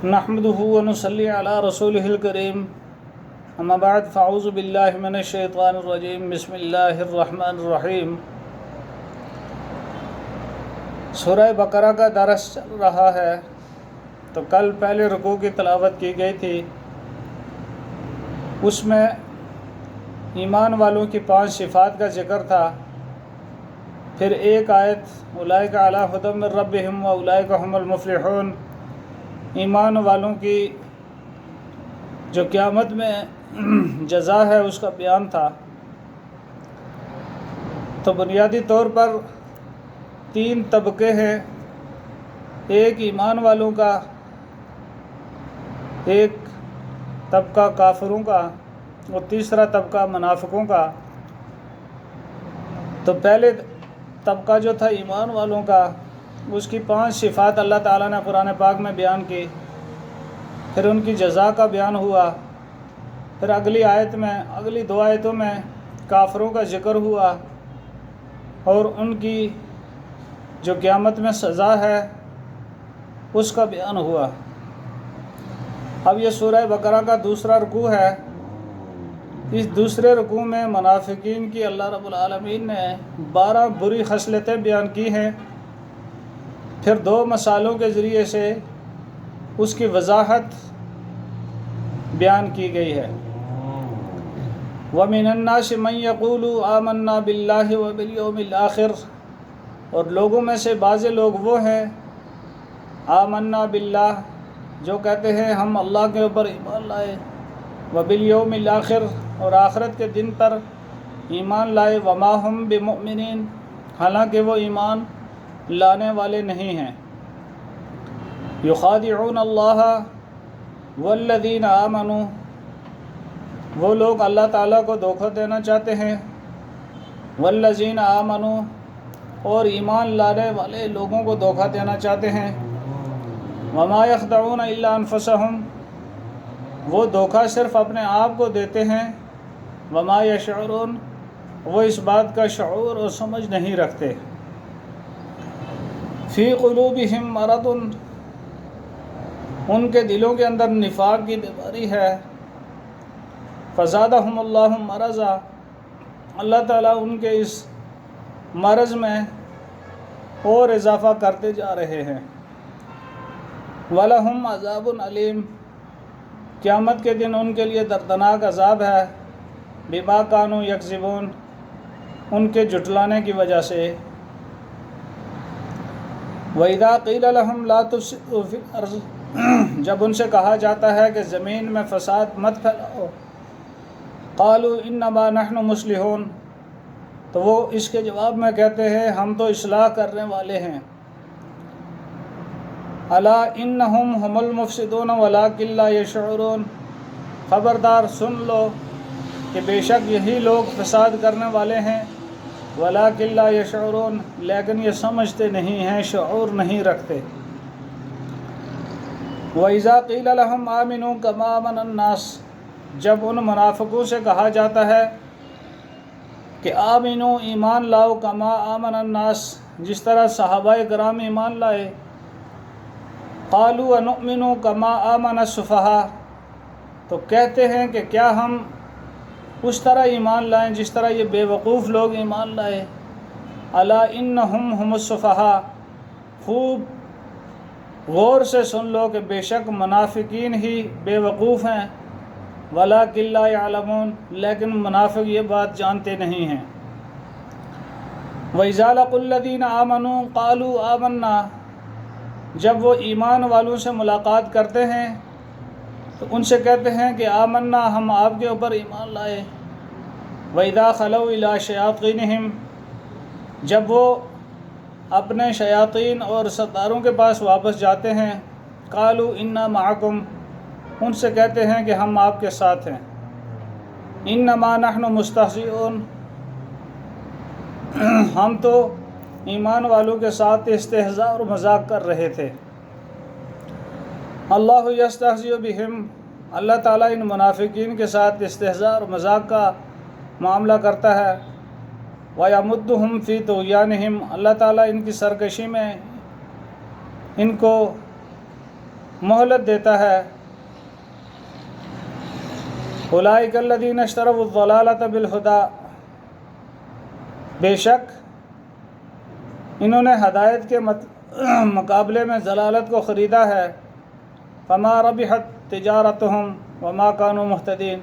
نحمده ونصلي على رسوله الكريم اما بعد فاعوذ بالله من الشیطان الرجیم بسم اللہ الرحمن الرحیم۔ سورہ بقرہ کا درس چل رہا ہے، تو کل پہلے رکوع کی تلاوت کی گئی تھی، اس میں ایمان والوں کی 5 صفات کا ذکر تھا۔ پھر ایک آیت اولئک علی ھدی من ربہم واولئک ھم المفلحون، ایمان والوں کی جو قیامت میں جزا ہے اس کا بیان تھا۔ تو بنیادی طور پر 3 طبقے ہیں، ایک ایمان والوں کا، ایک طبقہ کافروں کا اور تیسرا طبقہ منافقوں کا۔ تو پہلے طبقہ جو تھا ایمان والوں کا، اس کی 5 صفات اللہ تعالیٰ نے قرآن پاک میں بیان کی، پھر ان کی جزا کا بیان ہوا، پھر اگلی 2 آیتوں میں کافروں کا ذکر ہوا اور ان کی جو قیامت میں سزا ہے اس کا بیان ہوا۔ اب یہ سورہ بقرہ کا دوسرا رکوع ہے۔ اس دوسرے رکوع میں منافقین کی اللہ رب العالمین نے 12 بری خصلتیں بیان کی ہیں، پھر 2 مثالوں کے ذریعے سے اس کی وضاحت بیان کی گئی ہے۔ وَمِنَ النَّاسِ مَن يَقُولُ آمَنَّا بِاللَّهِ وَبِالْيَوْمِ الْآخِرِ، اور لوگوں میں سے بعض لوگ وہ ہیں آمنا باللہ، جو کہتے ہیں ہم اللہ کے اوپر ایمان لائے، وبالیوم الآخر، اور آخرت کے دن پر ایمان لائے، وما ہم بمؤمنین، حالانکہ وہ ایمان لانے والے نہیں ہیں۔ یخادعون اللہ والذین آمنوا، وہ لوگ اللہ تعالیٰ کو دھوکہ دینا چاہتے ہیں، والذین آمنوا، اور ایمان لانے والے لوگوں کو دھوکہ دینا چاہتے ہیں۔ وما یخدعون الا انفسہم، وہ دھوکہ صرف اپنے آپ کو دیتے ہیں۔ وما یشعرون، وہ اس بات کا شعور اور سمجھ نہیں رکھتے۔ فی قلوبہم مرض، ان کے دلوں کے اندر نفاق کی بیماری ہے۔ فزادہم اللہ مرضا، اللہ تعالیٰ ان کے اس مرض میں اور اضافہ کرتے جا رہے ہیں۔ وَلَهُمْ عَذَابٌ عَلِيمٌ، قیامت کے دن ان کے لیے دردناک عذاب ہے۔ بِمَا كَانُوا يَكْذِبُونَ، ان کے جھٹلانے کی وجہ سے۔ وَإِذَا قِيلَ لَهُمْ لَا تُفْسِدُوا فِي الْأَرْضِ، جب ان سے کہا جاتا ہے کہ زمین میں فساد مت پھیلاؤ، قَالُوا إِنَّمَا نَحْنُ مُصْلِحُونَ، تو وہ اس کے جواب میں کہتے ہیں ہم تو اصلاح کرنے والے ہیں۔ الا انہم هم المفسدون ولکن لا یشعرون، خبردار سن لو کہ بے شک یہی لوگ فساد کرنے والے ہیں، ولکن لا یشعرون، لیکن یہ سمجھتے نہیں ہیں، شعور نہیں رکھتے۔ وَإِذَا قِيلَ لَهُمْ آمِنُوا كَمَا آمَنَ النَّاسُ، جب ان منافقوں سے کہا جاتا ہے کہ آمنو، ایمان لاؤ، کما آمن الناس، جس طرح صحابہ کرام ایمان لائے، قالوا ونؤمن کما آمن السفہاء، تو کہتے ہیں کہ کیا ہم اس طرح ایمان لائیں جس طرح یہ بے وقوف لوگ ایمان لائے۔ الا انہم هم السفہاء، خوب غور سے سن لو کہ بے شک منافقین ہی بے وقوف ہیں۔ ولکن لا یعلمون، لیکن منافق یہ بات جانتے نہیں ہیں۔ وَإِذَا لَقُوا الَّذِينَ آمَنُوا قَالُوا آمَنَّا، جب وہ ایمان والوں سے ملاقات کرتے ہیں تو ان سے کہتے ہیں کہ آمنا، ہم آپ کے اوپر ایمان لائے۔ وَإِذَا خَلَوْا إِلَىٰ شَيَاطِينِهِمْ، جب وہ اپنے شیاطین اور سرداروں کے پاس واپس جاتے ہیں، قَالُوا إِنَّا مَعَكُمْ، ان سے کہتے ہیں کہ ہم آپ کے ساتھ ہیں۔ إِنَّمَا نَحْنُ مُسْتَهْزِئُونَ، ہم تو ایمان والوں کے ساتھ استہزاء اور مذاق کر رہے تھے۔ اللہ یستہزئ بہم، اللہ تعالیٰ ان منافقین کے ساتھ استہزاء اور مذاق کا معاملہ کرتا ہے۔ وَيَمُدُّهُمْ فِي طُغْيَانِهِمْ، اللہ تعالیٰ ان کی سرکشی میں ان کو مہلت دیتا ہے۔ اولئک الذین اشتروا الضلالۃ بالہدی، بے شک انہوں نے ہدایت کے مقابلے میں ضلالت کو خریدا ہے۔ فما ربحت تجارتہم وما کانوا مہتدین،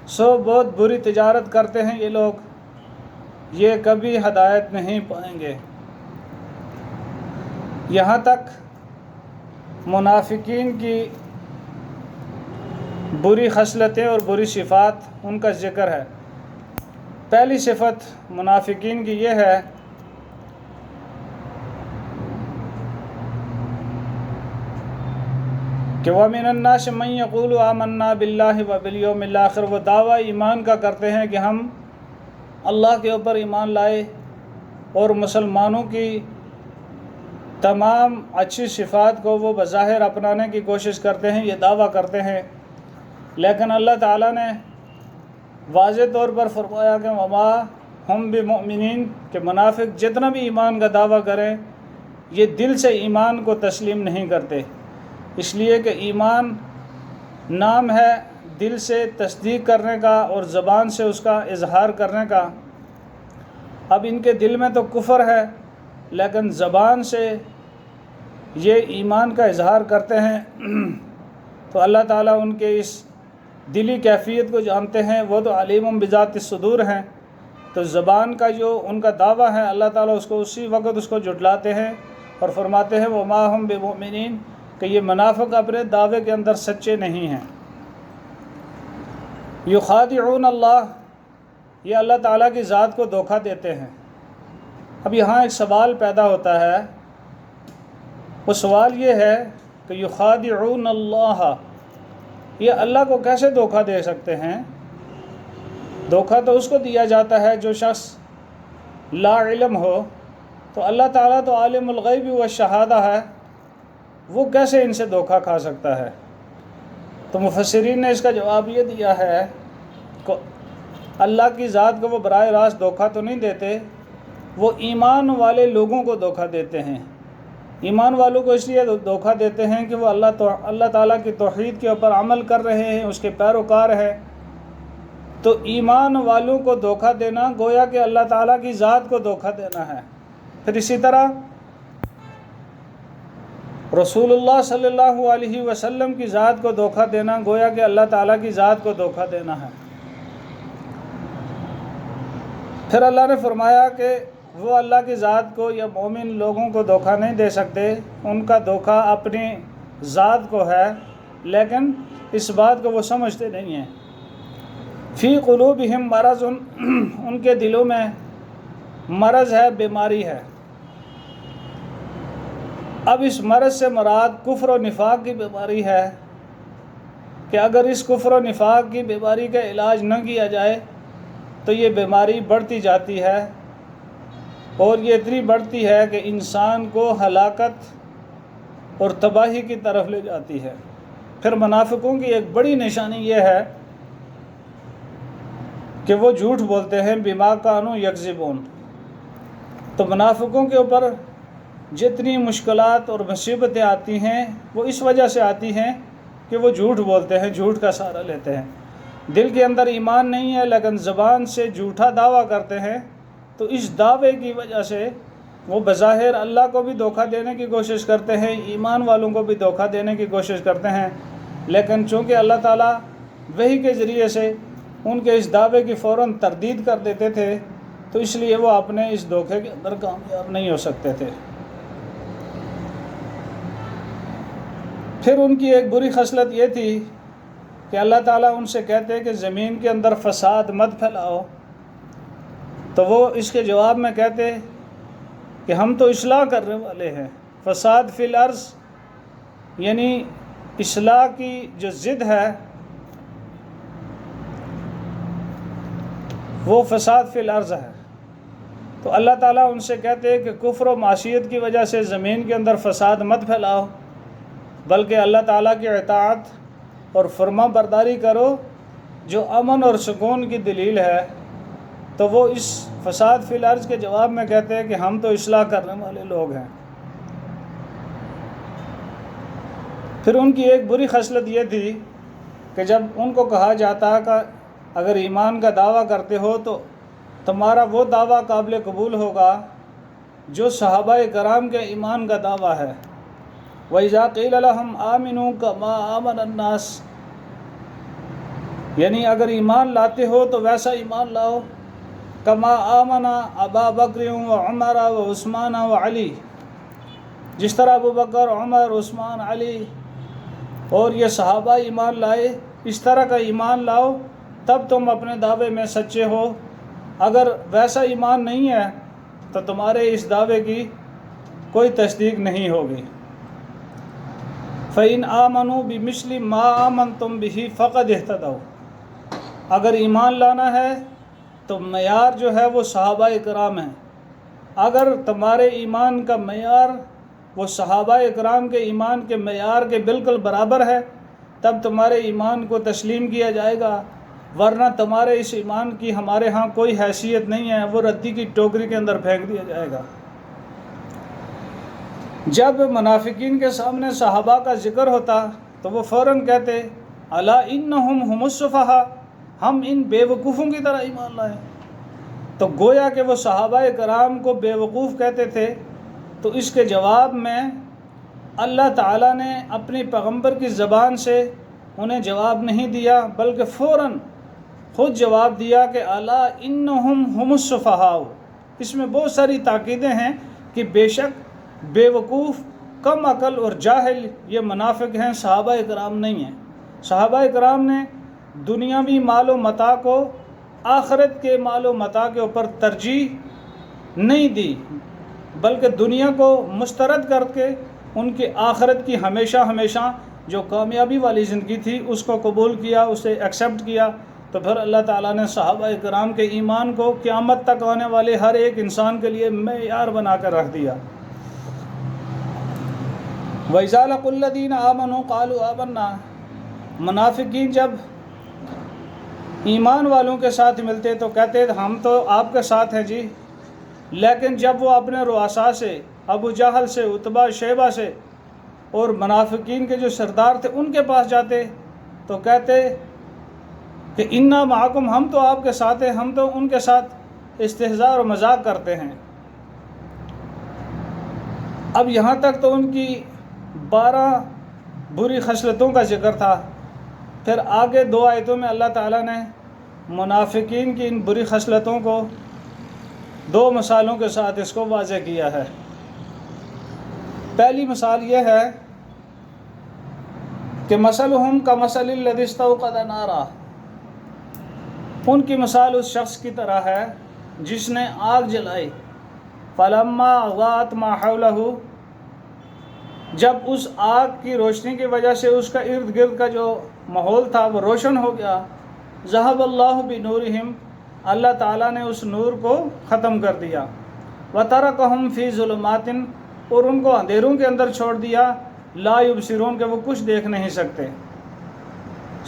سو بہت بری تجارت کرتے ہیں یہ لوگ، یہ کبھی ہدایت نہیں پائیں گے۔ یہاں تک منافقین کی بری خصلتیں اور بری صفات ان کا ذکر ہے۔ پہلی صفت منافقین کی یہ ہے کہ وَمِنَ النَّاسِ مَن يَقُولُ آمَنَّا بِاللَّهِ وَبِالْيَوْمِ الْآخِرِ، وہ دعویٰ ایمان کا کرتے ہیں کہ ہم اللہ کے اوپر ایمان لائے اور مسلمانوں کی تمام اچھی صفات کو وہ بظاہر اپنانے کی کوشش کرتے ہیں، یہ دعویٰ کرتے ہیں، لیکن اللہ تعالیٰ نے واضح طور پر فرمایا کہ وما ہم بمؤمنین، کہ منافق جتنا بھی ایمان کا دعویٰ کریں یہ دل سے ایمان کو تسلیم نہیں کرتے، اس لیے کہ ایمان نام ہے دل سے تصدیق کرنے کا اور زبان سے اس کا اظہار کرنے کا۔ اب ان کے دل میں تو کفر ہے لیکن زبان سے یہ ایمان کا اظہار کرتے ہیں، تو اللہ تعالیٰ ان کے اس دلی کیفیت کو جانتے ہیں، وہ تو علیم بذات الصدور ہیں، تو زبان کا جو ان کا دعویٰ ہے اللہ تعالیٰ اس کو اسی وقت اس کو جھٹلاتے ہیں اور فرماتے ہیں وما ہم بمؤمنین، کہ یہ منافق اپنے دعوے کے اندر سچے نہیں ہیں۔ یخادعون اللہ، یہ اللہ تعالیٰ کی ذات کو دھوکہ دیتے ہیں۔ اب یہاں ایک سوال پیدا ہوتا ہے، وہ سوال یہ ہے کہ یخادعون اللہ، یہ اللہ کو کیسے دھوکہ دے سکتے ہیں؟ دھوکہ تو اس کو دیا جاتا ہے جو شخص لا علم ہو، تو اللہ تعالیٰ تو عالم الغیب والشہادہ ہے، وہ کیسے ان سے دھوکہ کھا سکتا ہے؟ تو مفسرین نے اس کا جواب یہ دیا ہے کہ اللہ کی ذات کو وہ براہ راست دھوکہ تو نہیں دیتے، وہ ایمان والے لوگوں کو دھوکہ دیتے ہیں۔ ایمان والوں کو اس لیے دھوکہ دیتے ہیں کہ وہ اللہ تعالیٰ کی توحید کے اوپر عمل کر رہے ہیں، اس کے پیروکار ہیں، تو ایمان والوں کو دھوکہ دینا گویا کہ اللہ تعالیٰ کی ذات کو دھوکہ دینا ہے۔ پھر اسی طرح رسول اللہ صلی اللہ علیہ وسلم کی ذات کو دھوکہ دینا گویا کہ اللہ تعالیٰ کی ذات کو دھوکہ دینا ہے۔ پھر اللہ نے فرمایا کہ وہ اللہ کی ذات کو یا مومن لوگوں کو دھوکہ نہیں دے سکتے، ان کا دھوکہ اپنی ذات کو ہے، لیکن اس بات کو وہ سمجھتے نہیں ہیں۔ فی قلوبہم مرض، ان کے دلوں میں مرض ہے، بیماری ہے۔ اب اس مرض سے مراد کفر و نفاق کی بیماری ہے کہ اگر اس کفر و نفاق کی بیماری کا علاج نہ کیا جائے تو یہ بیماری بڑھتی جاتی ہے، اور یہ اتنی بڑھتی ہے کہ انسان کو ہلاکت اور تباہی کی طرف لے جاتی ہے۔ پھر منافقوں کی ایک بڑی نشانی یہ ہے کہ وہ جھوٹ بولتے ہیں، بما کانوا یکذبون۔ تو منافقوں کے اوپر جتنی مشکلات اور مصیبتیں آتی ہیں وہ اس وجہ سے آتی ہیں کہ وہ جھوٹ بولتے ہیں، جھوٹ کا سہارا لیتے ہیں۔ دل کے اندر ایمان نہیں ہے لیکن زبان سے جھوٹا دعویٰ کرتے ہیں، تو اس دعوے کی وجہ سے وہ بظاہر اللہ کو بھی دھوکہ دینے کی کوشش کرتے ہیں، ایمان والوں کو بھی دھوکہ دینے کی کوشش کرتے ہیں، لیکن چونکہ اللہ تعالیٰ وحی کے ذریعے سے ان کے اس دعوے کی فوراً تردید کر دیتے تھے، تو اس لیے وہ اپنے اس دھوکے کے اندر کامیاب نہیں ہو سکتے تھے۔ پھر ان کی ایک بری خصلت یہ تھی کہ اللہ تعالیٰ ان سے کہتے کہ زمین کے اندر فساد مت پھیلاؤ، تو وہ اس کے جواب میں کہتے کہ ہم تو اصلاح کرنے والے ہیں۔ فساد فی الارض یعنی اصلاح کی جو ضد ہے وہ فساد فی الارض ہے، تو اللہ تعالیٰ ان سے کہتے کہ کفر و معصیت کی وجہ سے زمین کے اندر فساد مت پھیلاؤ، بلکہ اللہ تعالیٰ کی اطاعت اور فرما برداری کرو، جو امن اور سکون کی دلیل ہے۔ تو وہ اس فساد فی الارض کے جواب میں کہتے ہیں کہ ہم تو اصلاح کرنے والے لوگ ہیں۔ پھر ان کی ایک بری خصلت یہ تھی کہ جب ان کو کہا جاتا کہ اگر ایمان کا دعویٰ کرتے ہو تو تمہارا وہ دعویٰ قابل قبول ہوگا جو صحابہ کرام کے ایمان کا دعویٰ ہے۔ وَإِذَا قِيلَ لَهُمْ آمِنُوا كَمَا آمَنَ النَّاسِ، یعنی اگر ایمان لاتے ہو تو ویسا ایمان لاؤ کما آمن ابا بکر و عمر و عثمان و علی، جس طرح ابو بکر، عمر، عثمان، علی اور یہ صحابہ ایمان لائے، اس طرح کا ایمان لاؤ تب تم اپنے دعوے میں سچے ہو۔ اگر ویسا ایمان نہیں ہے تو تمہارے اس دعوے کی کوئی تصدیق نہیں ہوگی۔ فَإِنْ آمَنُوا بِمِثْلِ مَا آمَنْتُمْ بِهِ فَقَدْ اهْتَدَوْا، اگر ایمان لانا ہے تو معیار جو ہے وہ صحابہ کرام ہیں۔ اگر تمہارے ایمان کا معیار وہ صحابہ کرام کے ایمان کے معیار کے بالکل برابر ہے تب تمہارے ایمان کو تسلیم کیا جائے گا، ورنہ تمہارے اس ایمان کی ہمارے ہاں کوئی حیثیت نہیں ہے، وہ ردی کی ٹوکری کے اندر پھینک دیا جائے گا۔ جب منافقین کے سامنے صحابہ کا ذکر ہوتا تو وہ فوراً کہتے الا انہم هم السفہاء، ہم ان بے وقوفوں کی طرح ایمان لائے۔ تو گویا کہ وہ صحابہ کرام کو بے وقوف کہتے تھے، تو اس کے جواب میں اللہ تعالیٰ نے اپنی پیغمبر کی زبان سے انہیں جواب نہیں دیا، بلکہ فوراً خود جواب دیا کہ الا انہم هم السفہاء۔ اس میں بہت ساری تاکیدیں ہیں کہ بے شک بے وقوف، کم عقل اور جاہل یہ منافق ہیں، صحابہ کرام نہیں ہیں۔ صحابہ کرام نے دنیاوی مال و متاع کو آخرت کے مال و متاع کے اوپر ترجیح نہیں دی، بلکہ دنیا کو مسترد کر کے ان کی آخرت کی ہمیشہ جو کامیابی والی زندگی تھی اس کو قبول کیا، اسے ایکسیپٹ کیا۔ تو پھر اللہ تعالیٰ نے صحابہ کرام کے ایمان کو قیامت تک آنے والے ہر ایک انسان کے لیے معیار بنا کر رکھ دیا۔ وَإِذَا لَقُوا الَّذِينَ آمَنُوا قَالُوا آمَنَّا، منافقین جب ایمان والوں کے ساتھ ملتے تو کہتے ہم تو آپ کے ساتھ ہیں جی، لیکن جب وہ اپنے رؤساء سے، ابو جہل سے، عتبہ، شیبہ سے اور منافقین کے جو سردار تھے ان کے پاس جاتے تو کہتے کہ انا معکم، ہم تو آپ کے ساتھ ہیں، ہم تو ان کے ساتھ استہزاء اور مذاق کرتے ہیں۔ اب یہاں تک تو ان کی 12 بری خصلتوں کا ذکر تھا، پھر آگے 2 آیتوں میں اللہ تعالیٰ نے منافقین کی ان بری خصلتوں کو 2 مثالوں کے ساتھ اس کو واضح کیا ہے۔ پہلی مثال یہ ہے کہ مثلہم کمثل الذی استوقد نارا، ان کی مثال اس شخص کی طرح ہے جس نے آگ جلائی، فلما اضاءت ما حولہ، جب اس آگ کی روشنی کی وجہ سے اس کا ارد گرد کا جو ماحول تھا وہ روشن ہو گیا، ذہب اللہ بنورہم، اللہ تعالیٰ نے اس نور کو ختم کر دیا، وترکہم فی ظلمات، اور ان کو اندھیروں کے اندر چھوڑ دیا، لا یبصرون، کہ وہ کچھ دیکھ نہیں سکتے،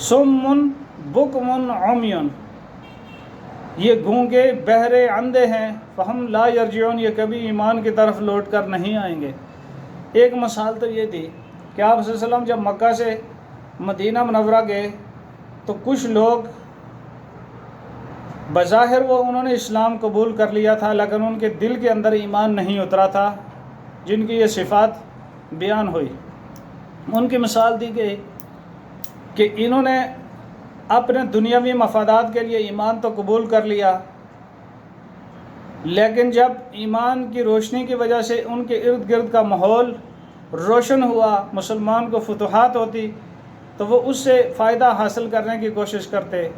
صم بکم عمی، یہ گونگے، بہرے، اندھے ہیں، فہم لا یرجعون، یہ کبھی ایمان کی طرف لوٹ کر نہیں آئیں گے۔ ایک مثال تو یہ تھی کہ آپ صلی اللہ علیہ وسلم جب مکہ سے مدینہ منورہ گئے تو کچھ لوگ بظاہر انہوں نے اسلام قبول کر لیا تھا، لیکن ان کے دل کے اندر ایمان نہیں اترا تھا، جن کی یہ صفات بیان ہوئی۔ ان کی مثال دی گئی کہ انہوں نے اپنے دنیاوی مفادات کے لیے ایمان تو قبول کر لیا، لیکن جب ایمان کی روشنی کی وجہ سے ان کے ارد گرد کا ماحول روشن ہوا، مسلمان کو فتوحات ہوتی تو وہ اس سے فائدہ حاصل کرنے کی کوشش کرتے،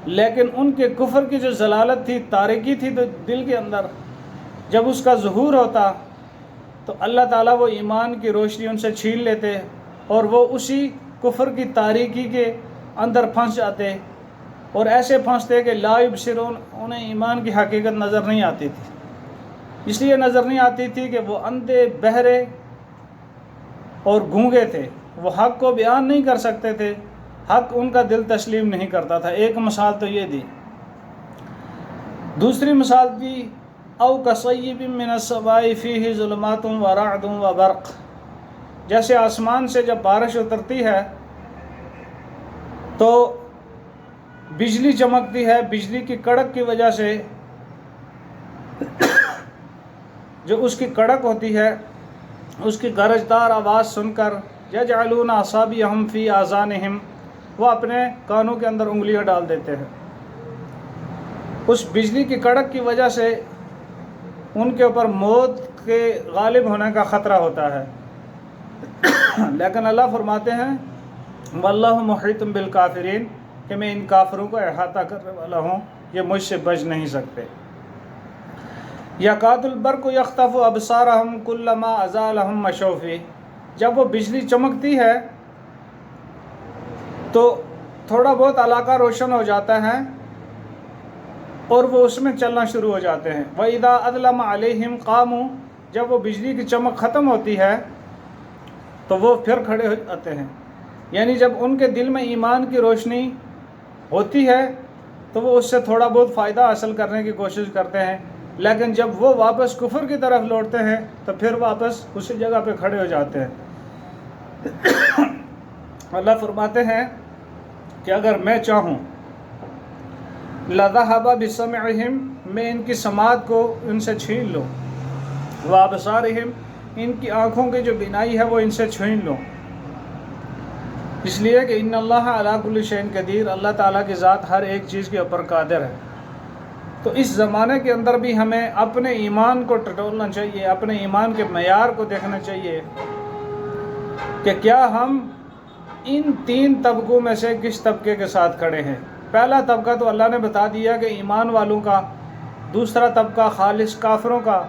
لیکن ان کے کفر کی جو ضلالت تھی، تاریکی تھی تو دل کے اندر، جب اس کا ظہور ہوتا تو اللہ تعالیٰ وہ ایمان کی روشنی ان سے چھین لیتے اور وہ اسی کفر کی تاریکی کے اندر پھنس جاتے، اور ایسے پھنستے کہ لا یبصرون، انہیں ایمان کی حقیقت نظر نہیں آتی تھی۔ اس لیے نظر نہیں آتی تھی کہ وہ اندھے، بہرے اور گونگے تھے، وہ حق کو بیان نہیں کر سکتے تھے، حق ان کا دل تسلیم نہیں کرتا تھا۔ ایک مثال تو یہ دی۔ دوسری مثال دی او کصیب من السماء فیہ ظلمات ورعد وبرق، جیسے آسمان سے جب بارش اترتی ہے تو بجلی چمکتی ہے، بجلی کی کڑک کی وجہ سے جو اس کی کڑک ہوتی ہے، اس کی گرجدار آواز سن کر یجعلون اصابعهم فی آذانہم، وہ اپنے کانوں کے اندر انگلیاں ڈال دیتے ہیں۔ اس بجلی کی کڑک کی وجہ سے ان کے اوپر موت کے غالب ہونے کا خطرہ ہوتا ہے، لیکن اللہ فرماتے ہیں واللہ محیط بالکافرین، کہ میں ان کافروں کو احاطہ کرنے والا ہوں، یہ مجھ سے بچ نہیں سکتے۔ یکاد البرق یخطف ابصارہم کلما ازاء لہم مشوا فیہ، جب وہ بجلی چمکتی ہے تو تھوڑا بہت علاقہ روشن ہو جاتا ہے اور وہ اس میں چلنا شروع ہو جاتے ہیں۔ وَإِذَا أَظْلَمَ عَلَيْهِمْ قَامُوا، جب وہ بجلی کی چمک ختم ہوتی ہے تو وہ پھر کھڑے ہو جاتے ہیں، یعنی جب ان کے دل میں ایمان کی روشنی ہوتی ہے تو وہ اس سے تھوڑا بہت فائدہ حاصل کرنے کی کوشش کرتے ہیں، لیکن جب وہ واپس کفر کی طرف لوٹتے ہیں تو پھر واپس اسی جگہ پہ کھڑے ہو جاتے ہیں۔ اللہ فرماتے ہیں کہ اگر میں چاہوں لَذَهَبَ بِسَمْعِهِمْ، میں ان کی سماعت کو ان سے چھین لوں، وَأَبْصَارِهِمْ، ان کی آنکھوں کی جو بینائی ہے وہ ان سے چھین لوں، اس لیے کہ ان اللہ علی کل شیء قدیر، اللہ تعالیٰ کی ذات ہر ایک چیز کے اوپر قادر ہے۔ تو اس زمانے کے اندر بھی ہمیں اپنے ایمان کو ٹٹولنا چاہیے، اپنے ایمان کے معیار کو دیکھنا چاہیے کہ کیا ہم ان تین طبقوں میں سے کس طبقے کے ساتھ کھڑے ہیں۔ پہلا طبقہ تو اللہ نے بتا دیا کہ ایمان والوں کا، دوسرا طبقہ خالص کافروں کا،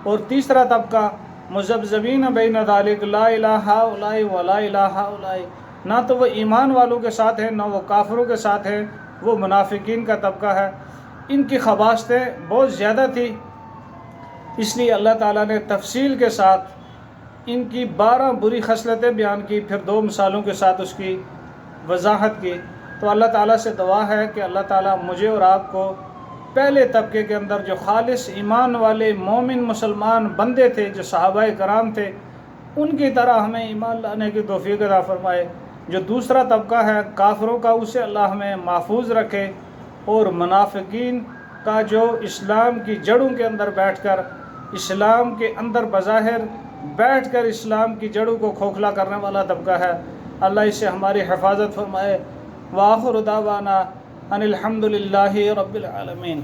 اور تیسرا طبقہ مذبذبین بین ذالک، لا الہ ہؤلاء ولا الہ ہؤلاء، نہ تو وہ ایمان والوں کے ساتھ ہے نہ وہ کافروں کے ساتھ ہے، وہ منافقین کا طبقہ ہے۔ ان کی خباثتیں بہت زیادہ تھی، اس لیے اللہ تعالیٰ نے تفصیل کے ساتھ ان کی 12 بری خصلتیں بیان کی، پھر 2 مثالوں کے ساتھ اس کی وضاحت کی۔ تو اللہ تعالیٰ سے دعا ہے کہ اللہ تعالیٰ مجھے اور آپ کو پہلے طبقے کے اندر جو خالص ایمان والے مومن مسلمان بندے تھے، جو صحابہ کرام تھے، ان کی طرح ہمیں ایمان لانے کی توفیق عطا فرمائے۔ جو دوسرا طبقہ ہے کافروں کا، اسے اللہ ہمیں محفوظ رکھے، اور منافقین کا جو اسلام کی جڑوں کے اندر بیٹھ کر، اسلام کے اندر بظاہر بیٹھ کر اسلام کی جڑوں کو کھوکھلا کرنے والا طبقہ ہے، اللہ اس سے ہماری حفاظت فرمائے۔ وآخر دعوانا ان الحمد للہ رب العالمین۔